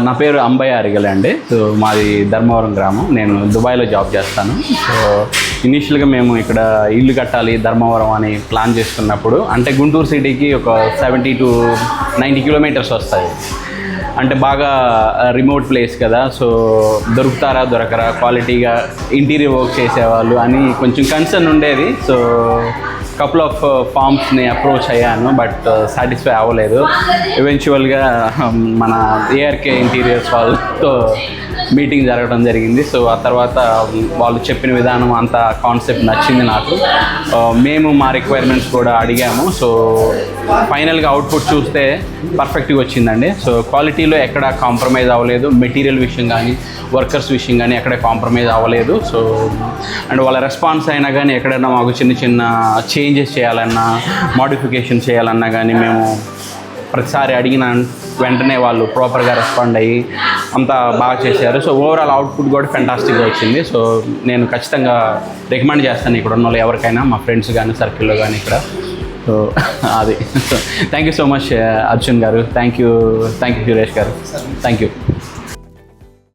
నా పేరు అంబయ్య అరిగలే అండి. సో మాది ధర్మవరం గ్రామం. నేను దుబాయ్లో జాబ్ చేస్తాను. సో ఇనీషియల్గా మేము ఇక్కడ ఇల్లు కట్టాలి ధర్మవరం అని ప్లాన్ చేసుకున్నప్పుడు, అంటే గుంటూరు సిటీకి ఒక 70 to 90 కిలోమీటర్స్ వస్తాయి. అంటే బాగా రిమోట్ ప్లేస్ కదా, సో దొరకరా క్వాలిటీగా ఇంటీరియర్ వర్క్ చేసేవాళ్ళు అని కొంచెం కన్సర్న్ ఉండేది. సో కపుల్ ఆఫ్ ఫార్మ్స్ని అప్రోచ్ అయ్యాను, బట్ సాటిస్ఫై అవ్వలేదు. ఎవెన్చువల్గా మన ఏఆర్కే ఇంటీరియర్స్ వాళ్ళతో మీటింగ్ జరగడం జరిగింది. సో ఆ తర్వాత వాళ్ళు చెప్పిన విధానం అంత కాన్సెప్ట్ నచ్చింది నాకు. మేము మా రిక్వైర్మెంట్స్ కూడా అడిగాము. సో ఫైనల్గా అవుట్పుట్ చూస్తే పర్ఫెక్ట్గా వచ్చిందండి. సో క్వాలిటీలో ఎక్కడ కాంప్రమైజ్ అవ్వలేదు, మెటీరియల్ విషయం కానీ వర్కర్స్ విషయం కానీ ఎక్కడ కాంప్రమైజ్ అవ్వలేదు. సో అండ్ వాళ్ళ రెస్పాన్స్ అయినా కానీ ఎక్కడైనా మాకు చిన్న చిన్న చేంజెస్ చేయాలన్నా, మోడిఫికేషన్ చేయాలన్నా కానీ మేము ప్రతిసారి అడిగిన వెంటనే వాళ్ళు ప్రాపర్గా రెస్పాండ్ అయ్యి అంతా బాగా చేశారు. సో ఓవరాల్ అవుట్పుట్ కూడా ఫెంటాస్టిక్గా వచ్చింది. సో నేను ఖచ్చితంగా రికమెండ్ చేస్తాను ఇక్కడ ఉన్న వాళ్ళు ఎవరికైనా, మా ఫ్రెండ్స్ కానీ సర్కిల్లో కానీ ఇక్కడ. సో అది thank you so much Arjun గారు. థ్యాంక్ యూ సురేష్ గారు. Thank you.